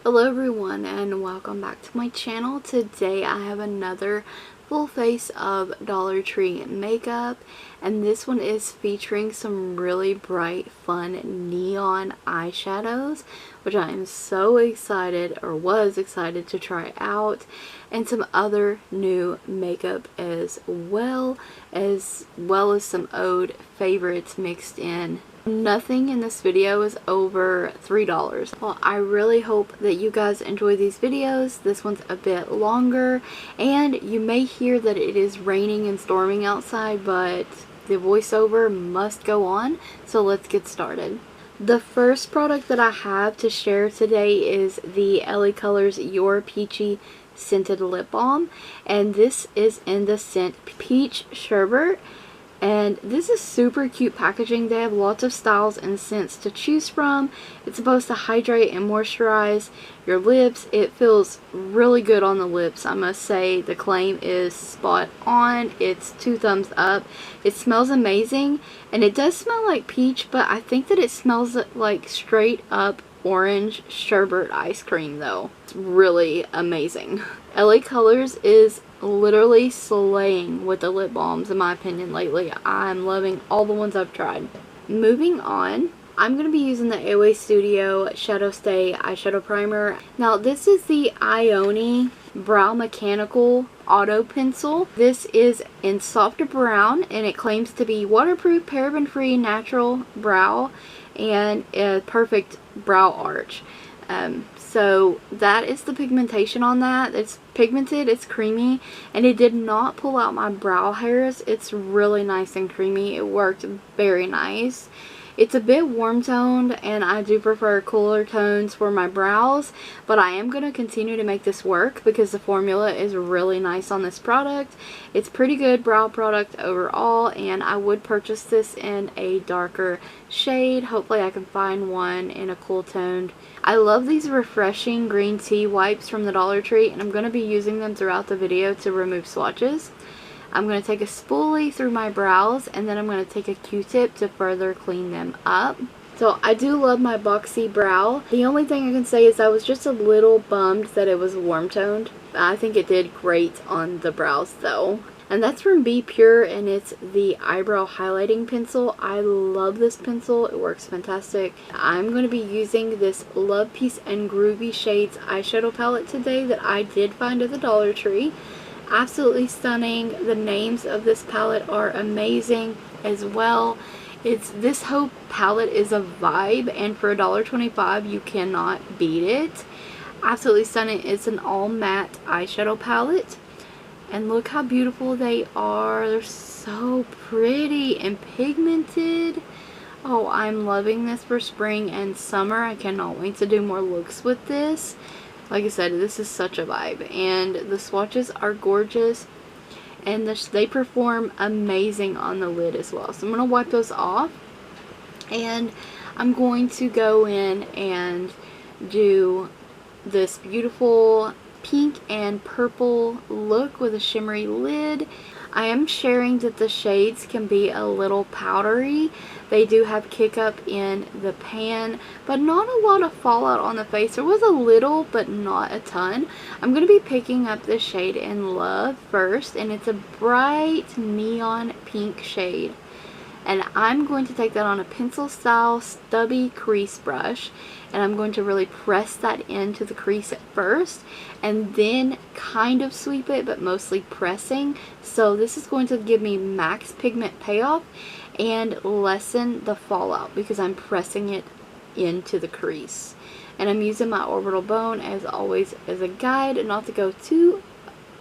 Hello everyone and welcome back to my channel. Today I have another full face of Dollar Tree makeup, and this one is featuring some really bright fun neon eyeshadows, which I am so excited or was excited to try out, and some other new makeup as well as some old favorites mixed in. Nothing in this video is over $3. Well, I really hope that you guys enjoy these videos. This one's a bit longer, and you may hear that it is raining and storming outside, but the voiceover must go on, so let's get started. The first product that I have to share today is the LaColors Your Peachy Scented Lip Balm, and this is in the scent Peach Sherbet. And this is super cute packaging. They have lots of styles and scents to choose from. It's supposed to hydrate and moisturize your lips. It feels really good on the lips, I must say. The claim is spot on. It's 2 thumbs up. It smells amazing, and it does smell like peach, but I think that it smells like straight up orange sherbet ice cream though. It's really amazing. LaColors is literally slaying with the lip balms in my opinion lately. I'm loving all the ones I've tried. Moving on, I'm going to be using the AOA Studio Shadow Stay Eyeshadow Primer. Now this is the Ioni Brow Mechanical Auto Pencil. This is in soft brown, and it claims to be waterproof, paraben free, natural brow, and a perfect brow arch. So that is the pigmentation on that. It's pigmented, it's creamy, and it did not pull out my brow hairs. It's really nice and creamy. It worked very nice. It's a bit warm toned, and I do prefer cooler tones for my brows, but I am going to continue to make this work because the formula is really nice on this product. It's pretty good brow product overall, and I would purchase this in a darker shade. Hopefully I can find one in a cool toned. I love these refreshing green tea wipes from the Dollar Tree, and I'm going to be using them throughout the video to remove swatches. I'm going to take a spoolie through my brows, and then I'm going to take a Q-tip to further clean them up. So I do love my boxy brow. The only thing I can say is I was just a little bummed that it was warm toned. I think it did great on the brows though. And that's from Be Pure, and it's the eyebrow highlighting pencil. I love this pencil. It works fantastic. I'm going to be using this Love, Peace, and Groovy Shades eyeshadow palette today that I did find at the Dollar Tree. Absolutely stunning. The names of this palette are amazing as well. This whole palette is a vibe, and for $1.25 you cannot beat it. Absolutely stunning. It's an all matte eyeshadow palette, and look how beautiful they are. They're so pretty and pigmented. Oh, I'm loving this for spring and summer. I cannot wait to do more looks with this. Like I said, this is such a vibe, and the swatches are gorgeous, and they perform amazing on the lid as well. So I'm going to wipe those off, and I'm going to go in and do this beautiful pink and purple look with a shimmery lid. I am sharing that the shades can be a little powdery. They do have kick up in the pan, but not a lot of fallout on the face. There was a little, but not a ton. I'm going to be picking up the shade In Love first, and it's a bright neon pink shade. And I'm going to take that on a pencil style stubby crease brush, and I'm going to really press that into the crease at first, and then kind of sweep it, but mostly pressing. So this is going to give me max pigment payoff and lessen the fallout because I'm pressing it into the crease. And I'm using my orbital bone as always as a guide, not to go too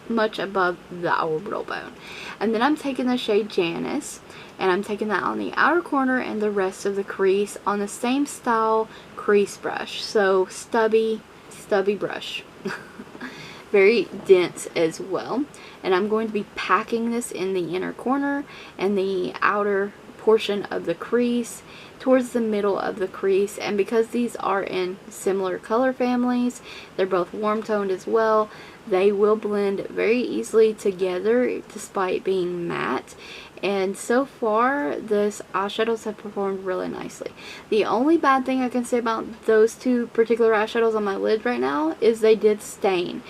much above the orbital bone. And then I'm taking the shade Janice, and I'm taking that on the outer corner and the rest of the crease on the same style crease brush. So stubby brush. Very dense as well. And I'm going to be packing this in the inner corner and the outer portion of the crease towards the middle of the crease. And because these are in similar color families, they're both warm toned as well, they will blend very easily together despite being matte. And so far, this eyeshadows have performed really nicely. The only bad thing I can say about those two particular eyeshadows on my lid right now is they did stain.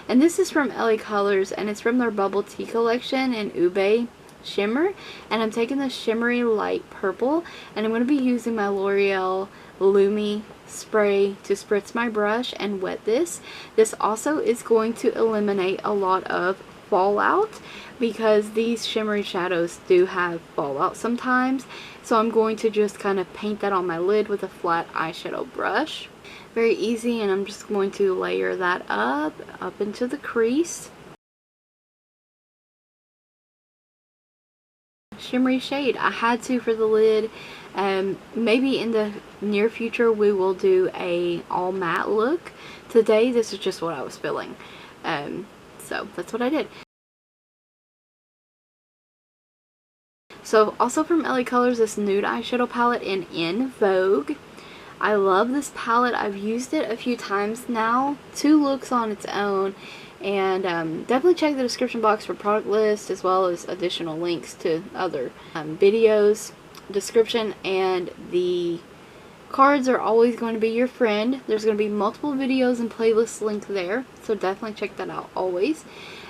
And this is from LaColors, and it's from their Bubble Tea collection in Ube Shimmer. And I'm taking the shimmery light purple, and I'm going to be using my L'Oreal Lumi spray to spritz my brush and wet this. This also is going to eliminate a lot of fallout, because these shimmery shadows do have fallout sometimes. So I'm going to just kind of paint that on my lid with a flat eyeshadow brush. Very easy, and I'm just going to layer that up into the crease. Shimmery shade. I had to for the lid. Maybe in the near future we will do a all matte look. Today this is just what I was feeling. So that's what I did. So also from LaColors, this nude eyeshadow palette in Vogue. I love this palette. I've used it a few times now. 2 looks on its own. And definitely check the description box for product list, as well as additional links to other videos, description, and the cards are always going to be your friend. There's going to be multiple videos and playlists linked there, so definitely check that out always.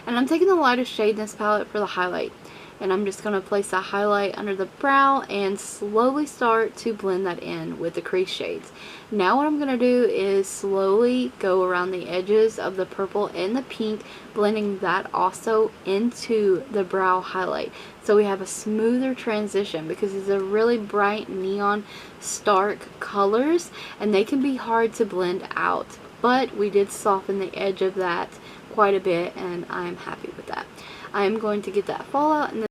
And I'm taking the lightest shade in this palette for the highlight. And I'm just going to place that highlight under the brow and slowly start to blend that in with the crease shades. Now what I'm going to do is slowly go around the edges of the purple and the pink, blending that also into the brow highlight. So we have a smoother transition, because these are really bright neon stark colors and they can be hard to blend out. But we did soften the edge of that quite a bit, and I'm happy with that. I am going to get that fallout, and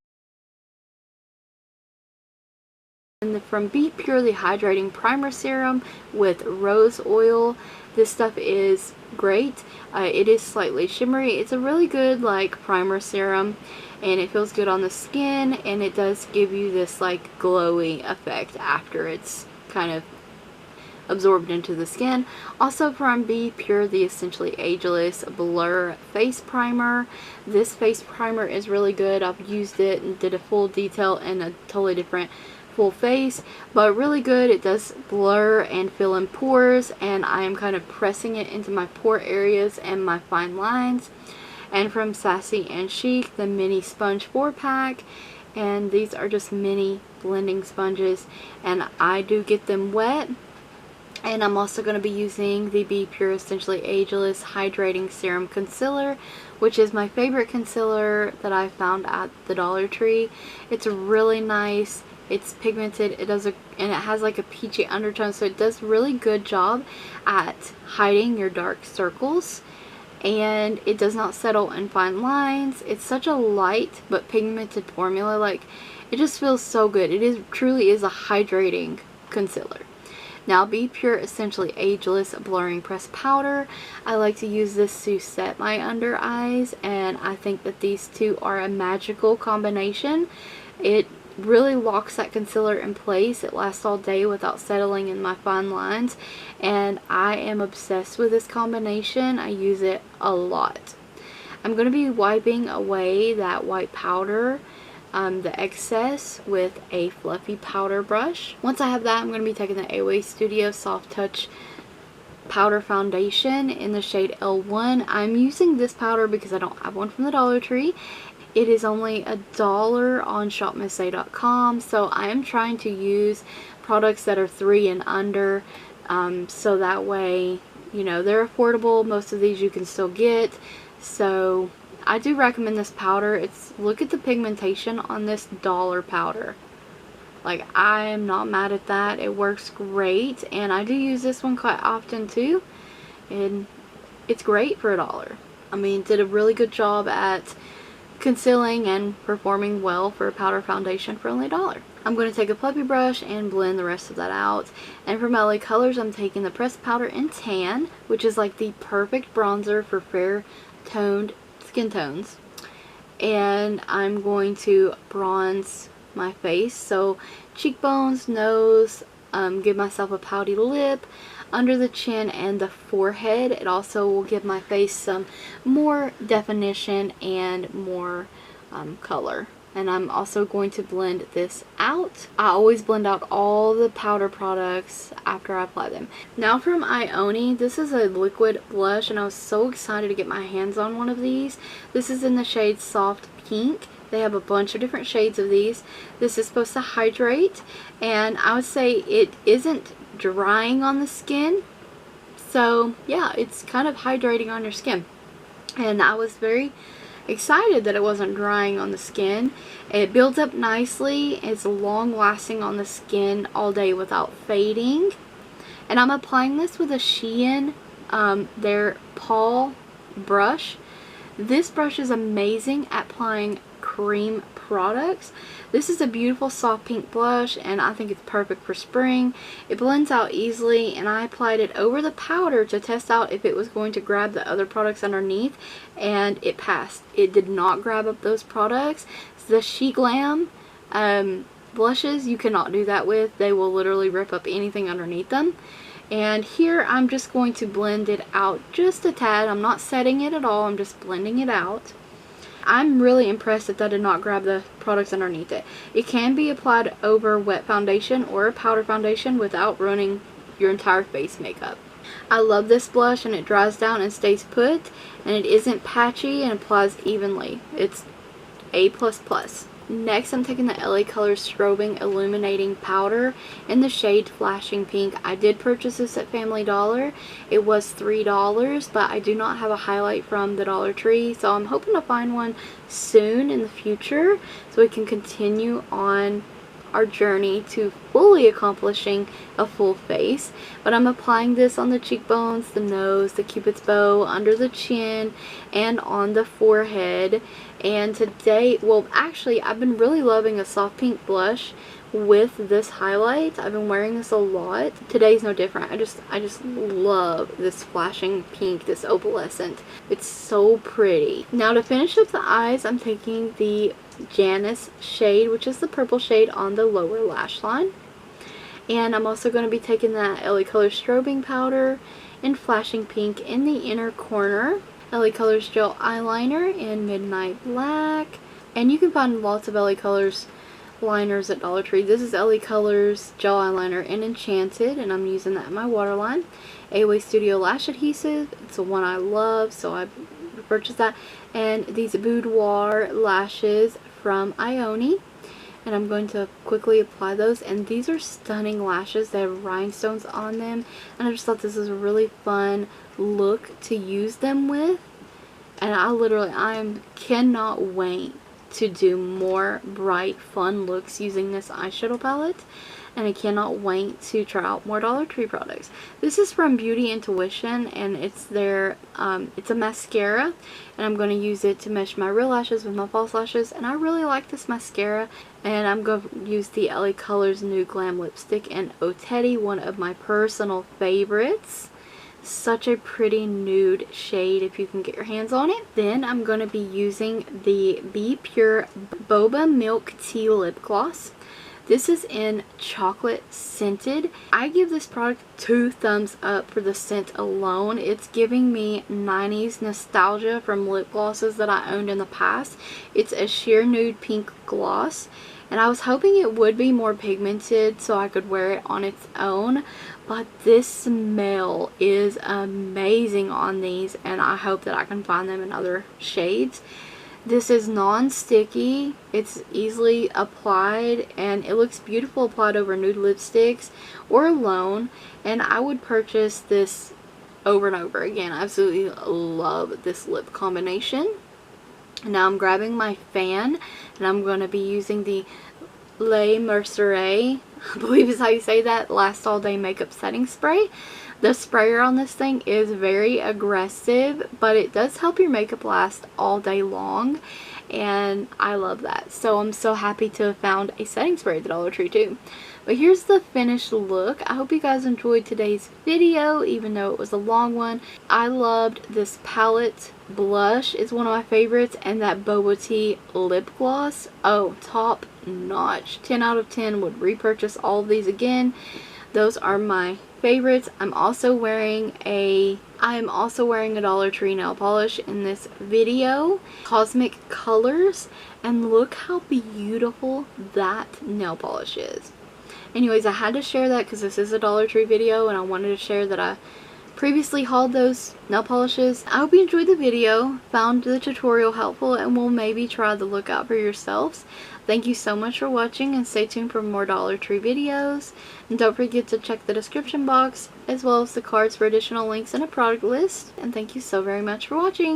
then from Be Pure, the Hydrating Primer Serum with Rose Oil. This stuff is great. It is slightly shimmery. It's a really good like primer serum, and it feels good on the skin, and it does give you this like glowy effect after it's kind of absorbed into the skin. Also from Be Pure, the Essentially Ageless Blur Face Primer. This face primer is really good. I've used it and did a full detail in a totally different full face, but really good. It does blur and fill in pores, and I am kind of pressing it into my pore areas and my fine lines. And from Sassy and Chic, the Mini Sponge 4-pack. And these are just mini blending sponges, and I do get them wet. And I'm also going to be using the Be Pure Essentially Ageless Hydrating Serum Concealer, which is my favorite concealer that I found at the Dollar Tree. It's really nice. It's pigmented. It does and it has like a peachy undertone, so it does really good job at hiding your dark circles. And it does not settle in fine lines. It's such a light but pigmented formula. Like, it just feels so good. It truly is a hydrating concealer. Now, Be Pure Essentially Ageless Blurring Pressed Powder. I like to use this to set my under eyes, and I think that these two are a magical combination. It really locks that concealer in place. It lasts all day without settling in my fine lines, and I am obsessed with this combination. I use it a lot. I'm going to be wiping away that white powder, the excess, with a fluffy powder brush. Once I have that, I'm going to be taking the Away Studio Soft Touch Powder Foundation in the shade L1. I'm using this powder because I don't have one from the Dollar Tree. It is only $1 on shopmissay.com, so I am trying to use products that are $3 and under, so that way, you know, they're affordable. Most of these you can still get, so I do recommend this powder. Look at the pigmentation on this dollar powder. Like, I am not mad at that. It works great, and I do use this one quite often too, and it's great for $1. I mean, it did a really good job at concealing and performing well for a powder foundation for only $1. I'm going to take a fluffy brush and blend the rest of that out. And for my LaColors, I'm taking the pressed powder in Tan, which is like the perfect bronzer for fair toned skin tones, and I'm going to bronze my face, so cheekbones, nose, give myself a pouty lip, under the chin and the forehead. It also will give my face some more definition and more color. And I'm also going to blend this out. I always blend out all the powder products after I apply them. Now from Ioni, this is a liquid blush, and I was so excited to get my hands on one of these. This is in the shade Soft Pink. They have a bunch of different shades of these. This is supposed to hydrate, and I would say it isn't drying on the skin. So yeah, it's kind of hydrating on your skin. And I was very excited that it wasn't drying on the skin. It builds up nicely. It's long lasting on the skin all day without fading. And I'm applying this with a Shein, their Paul brush. This brush is amazing at applying cream products. This is a beautiful soft pink blush, and I think it's perfect for spring. It blends out easily, and I applied it over the powder to test out if it was going to grab the other products underneath, and it passed. It did not grab up those products. The She Glam blushes, you cannot do that with. They will literally rip up anything underneath them. And here I'm just going to blend it out just a tad. I'm not setting it at all, I'm just blending it out. I'm really impressed that did not grab the products underneath it. It can be applied over wet foundation or a powder foundation without ruining your entire face makeup. I love this blush, and it dries down and stays put, and it isn't patchy and applies evenly. It's A++. Next, I'm taking the LaColors Strobing Illuminating Powder in the shade Flashing Pink. I did purchase this at Family Dollar. It was $3, but I do not have a highlight from the Dollar Tree, so I'm hoping to find one soon in the future so we can continue on our journey to fully accomplishing a full face. But I'm applying this on the cheekbones, the nose, the cupid's bow, under the chin, and on the forehead. And today, well, actually, I've been really loving a soft pink blush with this highlight. I've been wearing this a lot. Today's no different. I just love this flashing pink, this opalescent. It's so pretty. Now to finish up the eyes, I'm taking the Janice shade, which is the purple shade on the lower lash line. And I'm also going to be taking that LaColors Strobing powder in Flashing Pink in the inner corner. LaColors Gel Eyeliner in Midnight Black. And you can find lots of LaColors liners at Dollar Tree. This is LaColors Gel Eyeliner in Enchanted, and I'm using that in my waterline. Away Studio Lash Adhesive. It's the one I love, so I purchased that. And these Boudoir lashes from Ioni. And I'm going to quickly apply those. And these are stunning lashes. They have rhinestones on them. And I just thought this was a really fun look to use them with. And I cannot wait to do more bright, fun looks using this eyeshadow palette. And I cannot wait to try out more Dollar Tree products. This is from Beauty Intuition, and it's their, it's a mascara, and I'm going to use it to mesh my real lashes with my false lashes, and I really like this mascara. And I'm going to use the LaColors New Glam Lipstick in Oh Teddy, one of my personal favorites. Such a pretty nude shade if you can get your hands on it. Then I'm going to be using the Be Pure Boba Milk Tea Lip Gloss. This is in Chocolate Scented. I give this product 2 thumbs up for the scent alone. It's giving me 90s nostalgia from lip glosses that I owned in the past. It's a sheer nude pink gloss, and I was hoping it would be more pigmented so I could wear it on its own, but this smell is amazing on these, and I hope that I can find them in other shades. This is non-sticky, it's easily applied, and it looks beautiful applied over nude lipsticks or alone, and I would purchase this over and over again. I absolutely love this lip combination. Now I'm grabbing my fan, and I'm going to be using the Le Mercier, I believe is how you say that, Last All Day Makeup Setting Spray. The sprayer on this thing is very aggressive, but it does help your makeup last all day long, and I love that. So I'm so happy to have found a setting spray at the Dollar Tree too. But here's the finished look. I hope you guys enjoyed today's video, even though it was a long one. I loved this palette. Blush is one of my favorites, and that Boba Tea lip gloss, oh, top notch. 10 out of 10, would repurchase all of these again. Those are my favorites. I am also wearing a Dollar Tree nail polish in this video, Cosmic Colors, and look how beautiful that nail polish is. Anyways, I had to share that because this is a Dollar Tree video and I wanted to share that I previously hauled those nail polishes. I hope you enjoyed the video, found the tutorial helpful, and will maybe try the look out for yourselves. Thank you so much for watching, and stay tuned for more Dollar Tree videos. And don't forget to check the description box as well as the cards for additional links and a product list. And thank you so very much for watching.